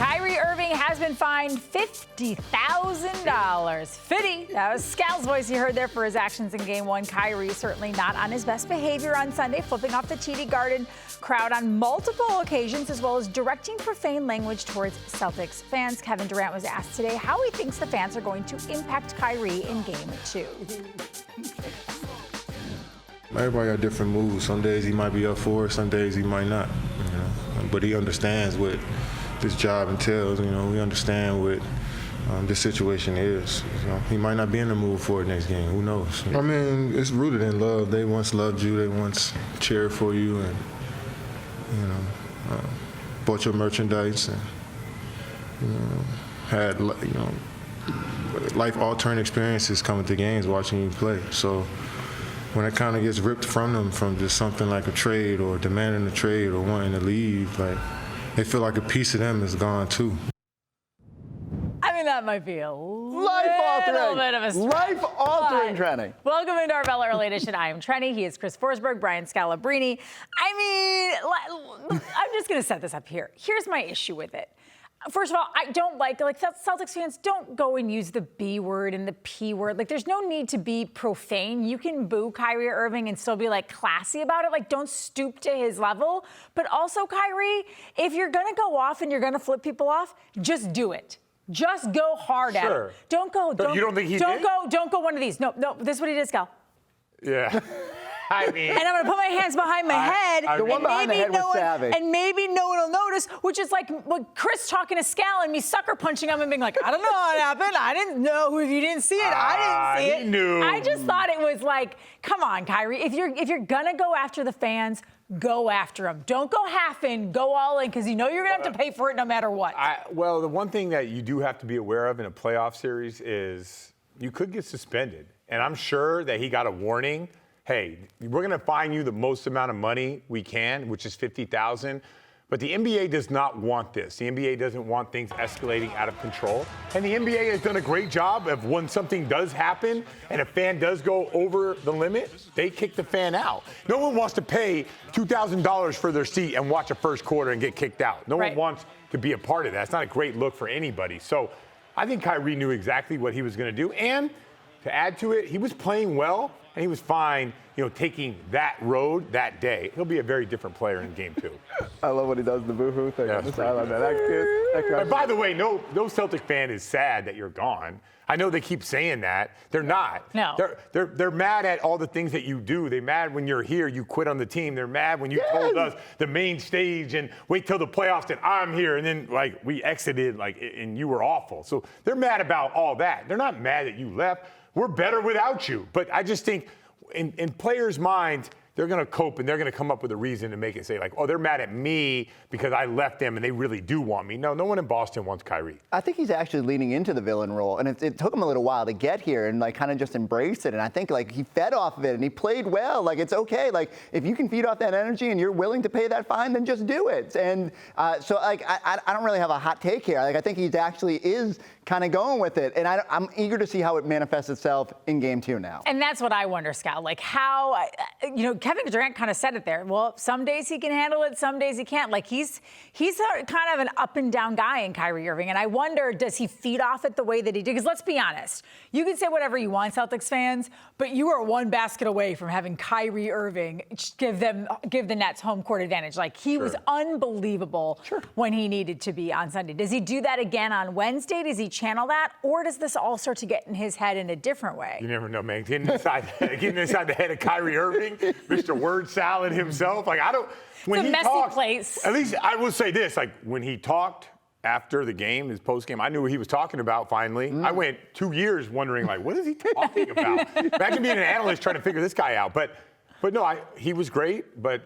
Kyrie Irving has been fined $50,000. Fitty, that was Scal's voice you heard there for his actions in Game 1. Kyrie certainly not on his best behavior on Sunday, flipping off the TD Garden crowd on multiple occasions, as well as directing profane language towards Celtics fans. Kevin Durant was asked today how he thinks the fans are going to impact Kyrie in Game 2. Everybody got different moves. Some days he might be up for it, some days he might not. You know? But he understands what this job entails. You know, we understand what this situation is. You know, he might not be in the mood for it next game. Who knows? I mean, it's rooted in love. They once loved you. They once cheered for you, and bought your merchandise, and had life-altering experiences coming to games, watching you play. So when it kind of gets ripped from them from just something like a trade or demanding a trade or wanting to leave, like, they feel like a piece of them is gone too. I mean, that might be a little bit of a stretch. Life-altering, Trenni. Welcome into our Bella Early Edition. I am Trenni. He is Chris Forsberg, Brian Scalabrine. I mean, I'm just going to set this up here. Here's my issue with it. First of all, I don't like Celtics fans don't go and use the B word and the P word. Like, there's no need to be profane. You can boo Kyrie Irving and still be classy about it. Like, don't stoop to his level. But also, Kyrie, if you're going to go off and you're going to flip people off, just do it. Just go hard at it. Don't go. You don't think he don't did? Don't go one of these. No. This is what he did, Scal. Yeah. I mean, and I'm going to put my hands behind my head. The one behind the head was savage. And maybe no one will notice, which is like Chris talking to Scal and me sucker punching him and being like, I don't know what happened. I didn't know. If you didn't see it, I didn't see it. He knew. I just thought it was like, come on, Kyrie. If you're going to go after the fans, go after them. Don't go half in, go all in, because you know you're going to have to pay for it no matter what. Well, the one thing that you do have to be aware of in a playoff series is you could get suspended. And I'm sure that he got a warning. Hey, we're going to fine you the most amount of money we can, which is $50,000. But the NBA does not want this. The NBA doesn't want things escalating out of control. And the NBA has done a great job of when something does happen and a fan does go over the limit, they kick the fan out. No one wants to pay $2,000 for their seat and watch a first quarter and get kicked out. No one wants to be a part of that. It's not a great look for anybody. So I think Kyrie knew exactly what he was going to do. And to add to it, he was playing well. And he was fine, taking that road that day. He'll be a very different player in Game 2. I love what he does, the boo-hoo thing on the sideline. And by the way, no Celtic fan is sad that you're gone. I know they keep saying that. They're not. No. They're mad at all the things that you do. They're mad when you're here, you quit on the team. They're mad when you told us the main stage and wait till the playoffs and I'm here. And then, we exited, and you were awful. So they're mad about all that. They're not mad that you left. We're better without you. But I just think in players' minds, they're going to cope and they're going to come up with a reason to make it say they're mad at me because I left them and they really do want me. No one in Boston wants Kyrie. I think he's actually leaning into the villain role, and it took him a little while to get here and kind of just embrace it. And I think he fed off of it and he played well. It's okay. If you can feed off that energy and you're willing to pay that fine, then just do it. And I don't really have a hot take here. I think he actually is kind of going with it, and I'm eager to see how it manifests itself in Game 2 now. And that's what I wonder, Scal. How Kevin Durant kind of said it there. Well, some days he can handle it, some days he can't. He's kind of an up and down guy in Kyrie Irving, and I wonder, does he feed off it the way that he did? Because let's be honest, you can say whatever you want, Celtics fans, but you are one basket away from having Kyrie Irving give the Nets home court advantage. He was unbelievable when he needed to be on Sunday. Does he do that again on Wednesday? Does he channel that, or does this all start to get in his head in a different way? You never know, man. Getting inside the head of Kyrie Irving, Mr. Word Salad himself. When it's a he messy talks, place. At least I will say this: when he talked after the game, his post game, I knew what he was talking about. Finally, I went 2 years wondering, what is he talking about? Imagine being an analyst trying to figure this guy out. But no, he was great, but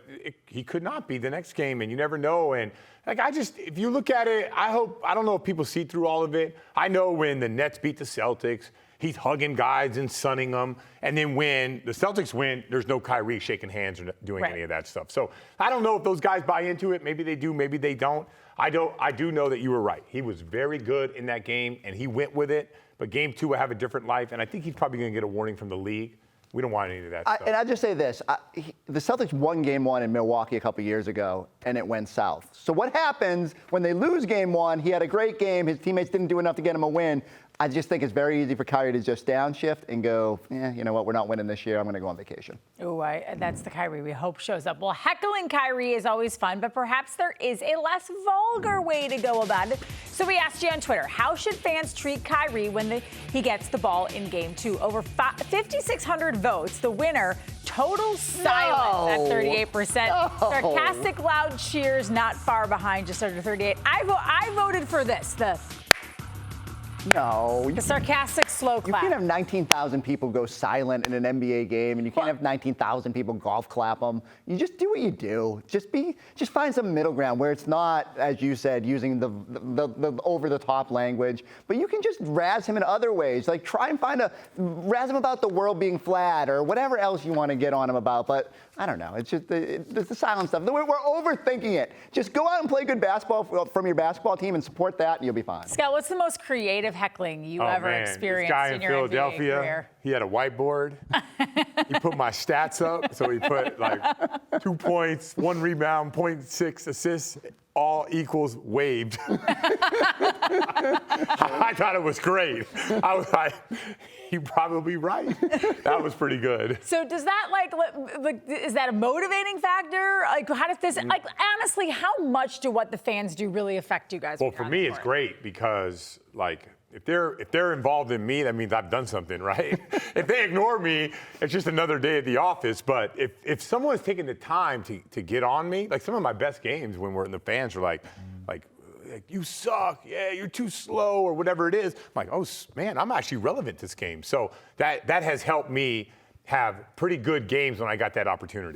he could not be the next game, and you never know. And if you look at it, I don't know if people see through all of it. I know when the Nets beat the Celtics, he's hugging guys and sunning them. And then when the Celtics win, there's no Kyrie shaking hands or doing any of that stuff. So I don't know if those guys buy into it. Maybe they do, maybe they don't. I do know that you were right. He was very good in that game, and he went with it. But Game 2 will have a different life, and I think he's probably going to get a warning from the league We don't want any of that stuff. And I just say this. The Celtics won Game 1 in Milwaukee a couple years ago, and it went south. So what happens when they lose Game 1? He had a great game. His teammates didn't do enough to get him a win. I just think it's very easy for Kyrie to just downshift and go, you know what, we're not winning this year. I'm going to go on vacation. Oh, that's the Kyrie we hope shows up. Well, heckling Kyrie is always fun, but perhaps there is a less vulgar way to go about it. So we asked you on Twitter, how should fans treat Kyrie when he gets the ball in Game 2? Over 5,600 votes. The winner, total silence at 38%. No. Sarcastic loud cheers not far behind, just under 38. I voted for this. No. The sarcastic slow clap. You can't have 19,000 people go silent in an NBA game, and you can't have 19,000 people golf clap them. You just do what you do. Just find some middle ground where it's not, as you said, using the over-the-top language, but you can just razz him in other ways. Like try and razz him about the world being flat or whatever else you want to get on him about. But I don't know. It's just the silent stuff. We're overthinking it. Just go out and play good basketball from your basketball team and support that, and you'll be fine. Scott, what's the most creative heckling you ever experienced this guy in your Philadelphia, NBA career? he had a whiteboard. He put my stats up. So he put like 2 points, 1 rebound, 0.6 assists, all equals waved. I thought it was great. I was like, you're probably right. That was pretty good. So does that is that a motivating factor? Like how does this, like honestly, how much do what the fans do really affect you guys? Well, for me, it's great because like, if they're involved in me, that means I've done something, right? If they ignore me, it's just another day at the office. But if someone's taking the time to get on me, like some of my best games when we're in the fans are like you suck, yeah, you're too slow or whatever it is. I'm like, oh man, I'm actually relevant this game. So that has helped me have pretty good games when I got that opportunity.